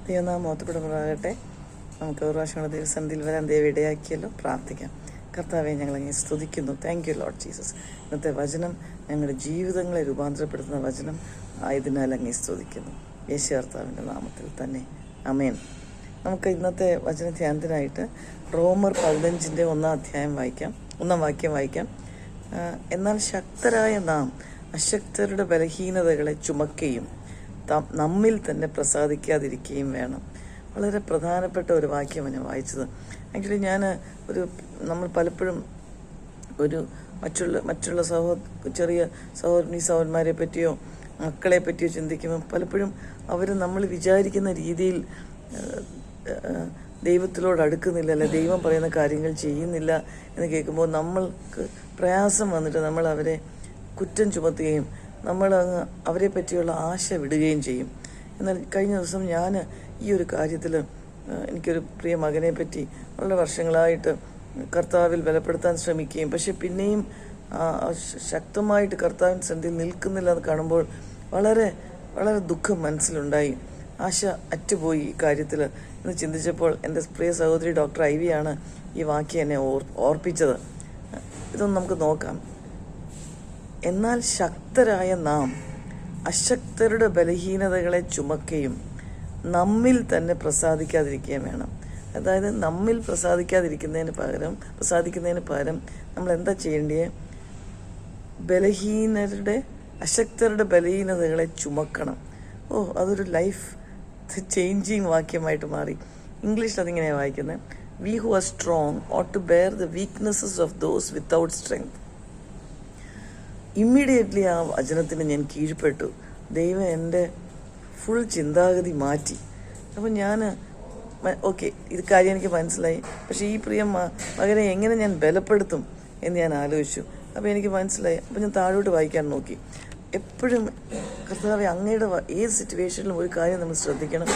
ദൈവനാമം മഹത്വപ്പെടുമാറാകട്ടെ. നമുക്ക് ഒരു പ്രാവശ്യം കൂടെ ദൈവസന്നിധിയിൽ വരാൻ ദൈവം ഇടയാക്കിയല്ലോ. പ്രാർത്ഥിക്കാം. കർത്താവെ, ഞങ്ങളങ്ങനെ സ്തുതിക്കുന്നു. Thank you Lord Jesus. ഇന്നത്തെ വചനം ഞങ്ങളുടെ ജീവിതങ്ങളെ രൂപാന്തരപ്പെടുത്തുന്ന വചനം ആയതിനാൽ അങ്ങേ സ്തുതിക്കുന്നു. യേശു കർത്താവിൻ്റെ നാമത്തിൽ തന്നെ ആമേൻ. നമുക്ക് ഇന്നത്തെ വചന ധ്യാനത്തിനായിട്ട് റോമർ 15 ഒന്നാം വാക്യം വായിക്കാം. എന്നാൽ ശക്തരായ നാം അശക്തരുടെ ബലഹീനതകളെ ചുമക്കുകയും നമ്മിൽ തന്നെ പ്രസാദിക്കാതിരിക്കുകയും വേണം. വളരെ പ്രധാനപ്പെട്ട ഒരു വാക്യമാണ് ഞാൻ വായിച്ചത്. ആക്ച്വലി നമ്മൾ പലപ്പോഴും ഒരു മറ്റുള്ള ചെറിയ സഹോദരന്മാരെ പറ്റിയോ മക്കളെ പറ്റിയോ ചിന്തിക്കുമ്പോൾ പലപ്പോഴും അവർ നമ്മൾ വിചാരിക്കുന്ന രീതിയിൽ ദൈവത്തിലോട് അടുക്കുന്നില്ല, അല്ലെ ദൈവം പറയുന്ന കാര്യങ്ങൾ ചെയ്യുന്നില്ല എന്ന് കേൾക്കുമ്പോൾ നമ്മൾക്ക് പ്രയാസം വന്നിട്ട് നമ്മൾ അവരെ കുറ്റം ചുമത്തുകയും നമ്മൾ അവരെ പറ്റിയുള്ള ആശ വിടുകയും ചെയ്യും. എന്നാൽ കഴിഞ്ഞ ദിവസം ഞാൻ ഈ ഒരു കാര്യത്തിൽ എനിക്കൊരു പ്രിയ മകനെ പറ്റി വളരെ വർഷങ്ങളായിട്ട് കർത്താവിൽ ബലപ്പെടുത്താൻ ശ്രമിക്കുകയും പക്ഷെ പിന്നെയും ശക്തമായിട്ട് കർത്താവിൻ്റെ സന്നിധിയിൽ നിൽക്കുന്നില്ല എന്ന് കാണുമ്പോൾ വളരെ വളരെ ദുഃഖം മനസ്സിലുണ്ടായി. ആശ അറ്റുപോയി ഈ കാര്യത്തിൽ എന്ന് ചിന്തിച്ചപ്പോൾ എൻ്റെ പ്രിയ സഹോദരി ഡോക്ടർ ഐവിയാണ് ഈ വാക്യം എന്നെ ഓർപ്പിച്ചത്. ഇതൊന്ന് നമുക്ക് നോക്കാം. എന്നാൽ ശക്തരായ നാം അശക്തരുടെ ബലഹീനതകളെ ചുമക്കുകയും നമ്മിൽ തന്നെ പ്രസാദിക്കാതിരിക്കുകയും വേണം. അതായത് നമ്മിൽ പ്രസാദിക്കുന്നതിന് പകരം നമ്മൾ എന്താ ചെയ്യേണ്ടത്? അശക്തരുടെ ബലഹീനതകളെ ചുമക്കണം. അതൊരു ലൈഫ് ചേഞ്ചിങ് വാക്യമായിട്ട് മാറി. ഇംഗ്ലീഷിൽ അതിങ്ങനെയാണ് വായിക്കുന്നത്. V who are strong ought to bear the weaknesses of those without strength. Immediately ആ വചനത്തിന് ഞാൻ കീഴ്പ്പെട്ടു. ദൈവം എൻ്റെ ഫുൾ ചിന്താഗതി മാറ്റി. അപ്പം ഞാൻ ഇത് കാര്യം എനിക്ക് മനസ്സിലായി. പക്ഷേ ഈ പ്രിയ മകനെ എങ്ങനെ ഞാൻ ബലപ്പെടുത്തും എന്ന് ഞാൻ ആലോചിച്ചു. അപ്പോൾ എനിക്ക് മനസ്സിലായി. അപ്പോൾ ഞാൻ താഴോട്ട് വായിക്കാൻ നോക്കി. എപ്പോഴും കർത്താവേ, അങ്ങയുടെ ഏത് സിറ്റുവേഷനിലും ഒരു കാര്യം നമ്മൾ ശ്രദ്ധിക്കണം.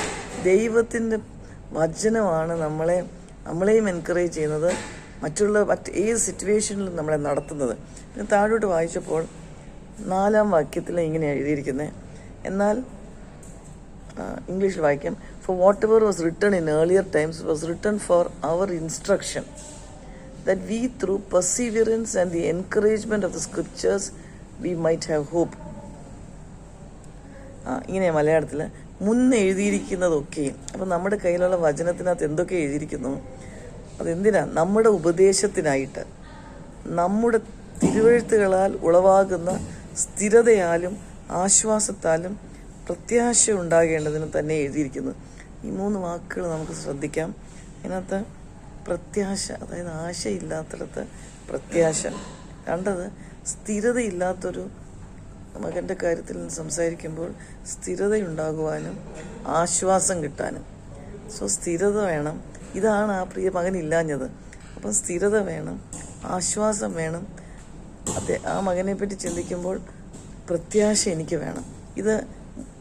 ദൈവത്തിൻ്റെ വചനമാണ് നമ്മളെയും എൻകറേജ് ചെയ്യുന്നത്, മറ്റ് ഏത് സിറ്റുവേഷനിലും നമ്മളെ നടത്തുന്നത്. പിന്നെ താഴോട്ട് വായിച്ചപ്പോൾ 4-ാം വാക്യത്തിൽ ഇങ്ങനെയാണ് എഴുതിയിരിക്കുന്നത്. എന്നാൽ ഇംഗ്ലീഷിൽ വായിക്കാം. For whatever was written in earlier times was written for our instruction, that we through perseverance and the encouragement of the scriptures we might have hope. ഇങ്ങനെ മലയാളത്തിൽ മുന്നേ എഴുതിയിരിക്കുന്നതൊക്കെയും. അപ്പം നമ്മുടെ കയ്യിലുള്ള വചനത്തിനകത്ത് എന്തൊക്കെ എഴുതിയിരിക്കുന്നു? അതെന്തിനാ? നമ്മുടെ ഉപദേശത്തിനായിട്ട്, നമ്മുടെ തിരുവെഴുത്തുകളാൽ ഉളവാകുന്ന സ്ഥിരതയാലും ആശ്വാസത്താലും പ്രത്യാശ ഉണ്ടാകേണ്ടതിന് തന്നെ എഴുതിയിരിക്കുന്നു. ഈ 3 വാക്കുകൾ നമുക്ക് ശ്രദ്ധിക്കാം. ഇതിനകത്ത് പ്രത്യാശ, അതായത് ആശയില്ലാത്തിടത്ത് പ്രത്യാശ. കണ്ടത് സ്ഥിരതയില്ലാത്തൊരു മകൻ്റെ കാര്യത്തിൽ നിന്ന് സംസാരിക്കുമ്പോൾ സ്ഥിരതയുണ്ടാകുവാനും ആശ്വാസം കിട്ടാനും. സ്ഥിരത വേണം. ഇതാണ് ആ പ്രിയ മകനില്ലാഞ്ഞത്. അപ്പം സ്ഥിരത വേണം, ആശ്വാസം വേണം. ആ മകനെ പറ്റി ചിന്തിക്കുമ്പോൾ പ്രത്യാശ എനിക്ക് വേണം.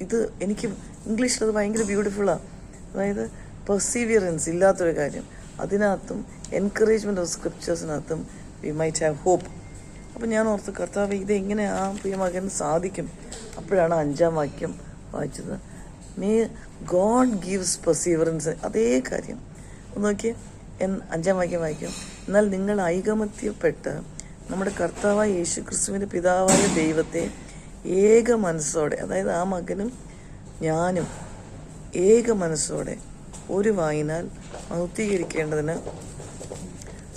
ഇത് എനിക്ക് ഇംഗ്ലീഷിൽ അത് ഭയങ്കര ബ്യൂട്ടിഫുള്ളാണ്. അതായത് പെർസീവിയറൻസ് ഇല്ലാത്തൊരു കാര്യം, അതിനകത്തും എൻകറേജ്മെൻറ്റ് ഓഫ് സ്ക്രിപ്റ്റേഴ്സിനകത്തും വി മൈറ്റ് ഹാവ് ഹോപ്പ്. അപ്പം ഞാൻ ഓർത്ത്, കർത്താവ്, ഇതെങ്ങനെ ആ പ്രിയ മകന് സാധിക്കും? അപ്പോഴാണ് 5-ാം വാക്യം വായിച്ചത്. May God gives perseverance. അതേ കാര്യം നോക്കിയേ. 5-ാം വാക്യം വായിക്കും. എന്നാൽ നിങ്ങൾ ഐകമത്യപ്പെട്ട് നമ്മുടെ കർത്താവായ യേശു ക്രിസ്തുവിൻ്റെ പിതാവായ ദൈവത്തെ ഏക മനസ്സോടെ, അതായത് ആ മകനും ഞാനും ഏക മനസ്സോടെ ഒരു വായിനാൽ മഹത്വീകരിക്കേണ്ടതിന്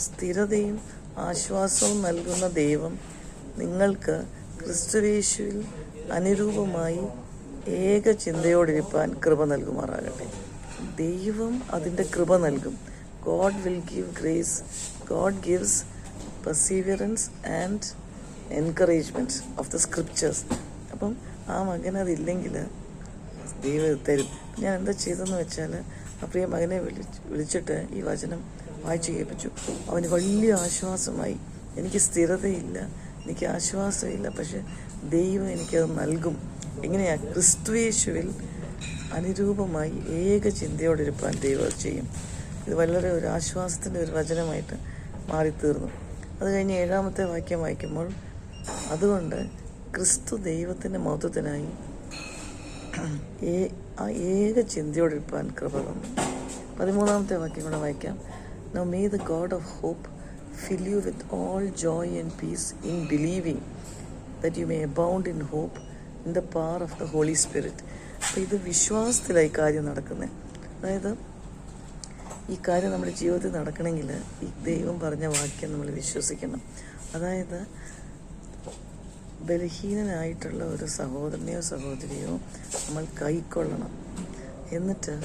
സ്ഥിരതയും ആശ്വാസവും നൽകുന്ന ദൈവം നിങ്ങൾക്ക് ക്രിസ്തുയേശുവിൽ അനുരൂപമായി ഏക ചിന്തയോടിരിപ്പാൻ കൃപ നൽകുമാറാകട്ടെ. ദൈവം അതിൻ്റെ കൃപ നൽകും. God will give grace. God gives perseverance and encouragement of the scriptures. അപ്പം ആ മകൻ അതില്ലെങ്കിൽ ദൈവം തരും. ഞാൻ എന്താ ചെയ്തതെന്ന് വെച്ചാൽ, ആ പ്രിയ മകനെ വിളിച്ചിട്ട് ഈ വചനം വായിച്ചു കേൾപ്പിച്ചു. അവന് വലിയ ആശ്വാസമായി. എനിക്ക് സ്ഥിരതയില്ല, എനിക്ക് ആശ്വാസമില്ല, പക്ഷെ ദൈവം എനിക്കത് നൽകും. എങ്ങനെയാണ്? ക്രിസ്തുയേശുവിൽ അനുരൂപമായി ഏക ചിന്തയോടിരിപ്പാൻ ദൈവം ചെയ്യും. ഇത് വളരെ ഒരു ആശ്വാസത്തിൻ്റെ ഒരു വചനമായിട്ട് മാറിത്തീർന്നു. അത് കഴിഞ്ഞ് 7-ാമത്തെ വാക്യം വായിക്കുമ്പോൾ, അതുകൊണ്ട് ക്രിസ്തു ദൈവത്തിൻ്റെ മഹത്വത്തിനായി ആ ഏക ചിന്തയോടിരിപ്പാൻ കൃപ തന്നു. 13-ാമത്തെ വാക്യം കൂടെ വായിക്കാം. Now may the God of hope fill you with all joy and peace in believing, that you may abound in hope in the power of the Holy Spirit. അപ്പോൾ ഇത് വിശ്വാസത്തിലായി കാര്യം നടക്കുന്നത്. അതായത് ഈ കാര്യം നമ്മുടെ ജീവിതത്തിൽ നടക്കണമെങ്കിൽ ഈ ദൈവം പറഞ്ഞ വാക്യം നമ്മൾ വിശ്വസിക്കണം. അതായത് ബലഹീനനായിട്ടുള്ള ഒരു സഹോദരനെയോ സഹോദരിയോ നമ്മൾ കൈക്കൊള്ളണം. എന്നിട്ട്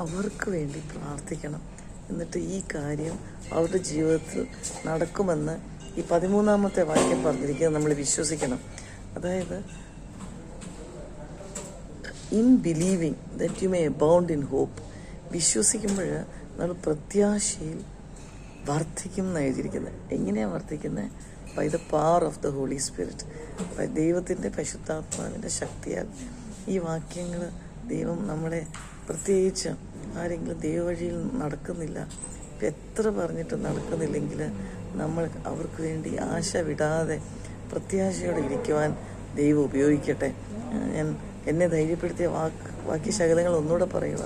അവർക്ക് വേണ്ടി പ്രാർത്ഥിക്കണം. എന്നിട്ട് ഈ കാര്യം അവരുടെ ജീവിതത്തിൽ നടക്കുമെന്ന് ഈ 13-ാമത്തെ വാക്യം പറഞ്ഞിരിക്കുന്നത് നമ്മൾ വിശ്വസിക്കണം. അതായത് in believing that you may abound in hope. വിശ്വസിക്കുമ്പോൾ നമ്മൾ പ്രത്യാശയിൽ വർദ്ധിക്കും എന്ന് എഴുതിയിരിക്കുന്നത്. എങ്ങനെയാണ് വർദ്ധിക്കുന്നത്? By the power of the Holy Spirit. ദൈവത്തിൻ്റെ പരിശുദ്ധാത്മാവിൻ്റെ ശക്തിയാൽ ഈ വാക്യങ്ങൾ ദൈവം നമ്മളെ, പ്രത്യേകിച്ച് ആരെങ്കിലും ദൈവവഴിയിൽ നടക്കുന്നില്ല, എത്ര പറഞ്ഞിട്ട് നടക്കുന്നില്ലെങ്കിൽ നമ്മൾ അവർക്ക് വേണ്ടി ആശ വിടാതെ പ്രത്യാശയോടെ ഇരിക്കുവാൻ ദൈവം ഉപയോഗിക്കട്ടെ. ഞാൻ എന്നെ ധൈര്യപ്പെടുത്തിയ വാക്യശകലങ്ങൾ ഒന്നുകൂടെ പറയുക.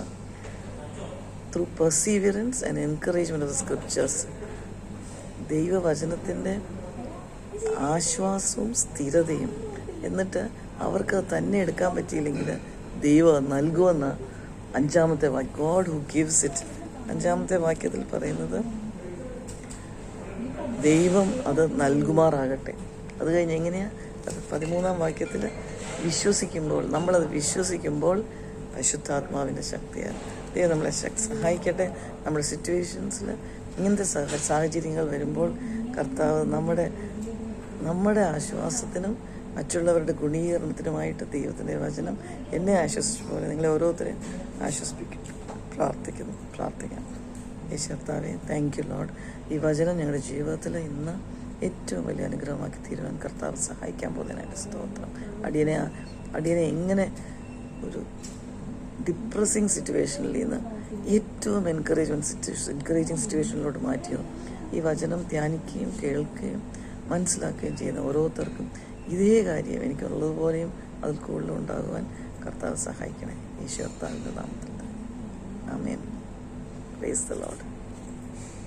Through perseverance and encouragement of the scriptures, ദൈവവചനത്തിൻ്റെ ആശ്വാസവും സ്ഥിരതയും. എന്നിട്ട് അവർക്ക് തന്നെ എടുക്കാൻ പറ്റിയില്ലെങ്കിൽ ദൈവം നൽകുമെന്ന 5-ാമത്തെ വാക്യം. God who gives it. 5-ാമത്തെ വാക്യത്തിൽ പറയുന്നത് ദൈവം അത് നൽകുമാറാകട്ടെ. അത് കഴിഞ്ഞ് എങ്ങനെയാണ്? 13-ാം വാക്യത്തിൽ വിശ്വസിക്കുമ്പോൾ, നമ്മളത് വിശ്വസിക്കുമ്പോൾ പരിശുദ്ധാത്മാവിൻ്റെ ശക്തിയാണ്. ദൈവം നമ്മളെ സഹായിക്കട്ടെ. നമ്മുടെ സിറ്റുവേഷൻസിൽ ഇങ്ങനത്തെ സാഹചര്യങ്ങൾ വരുമ്പോൾ കർത്താവ് നമ്മുടെ ആശ്വാസത്തിനും മറ്റുള്ളവരുടെ ഗുണീകരണത്തിനുമായിട്ട് ദൈവത്തിൻ്റെ വചനം എന്നെ ആശ്വസിച്ച പോലെ നിങ്ങളെ ഓരോരുത്തരെയും ആശ്വസിപ്പിക്കും. പ്രാർത്ഥിക്കാം. യേശുവേ, താങ്ക് യു ലോർഡ്. ഈ വചനം ഞങ്ങളുടെ ജീവിതത്തിൽ ഇന്ന് ഏറ്റവും വലിയ അനുഗ്രഹമാക്കി തീരുവാൻ കർത്താവ് സഹായിക്കാൻ പോകുന്നതിനായിട്ട് സ്തോത്രം. അടിയനെ എങ്ങനെ ഒരു ഡിപ്രസിങ് സിറ്റുവേഷനിൽ നിന്ന് ഏറ്റവും എൻകറേജിങ് സിറ്റുവേഷനിലോട്ട് മാറ്റിയോ, ഈ വചനം ധ്യാനിക്കുകയും കേൾക്കുകയും മനസ്സിലാക്കുകയും ചെയ്യുന്ന ഓരോരുത്തർക്കും ഇതേ കാര്യം എനിക്കുള്ളതുപോലെയും അതിൽ കൂടുതലും ഉണ്ടാകുവാൻ കർത്താവ് സഹായിക്കണേ. ഈശോയുടെ നാമത്തിൽ ആമേൻ. Praise the Lord.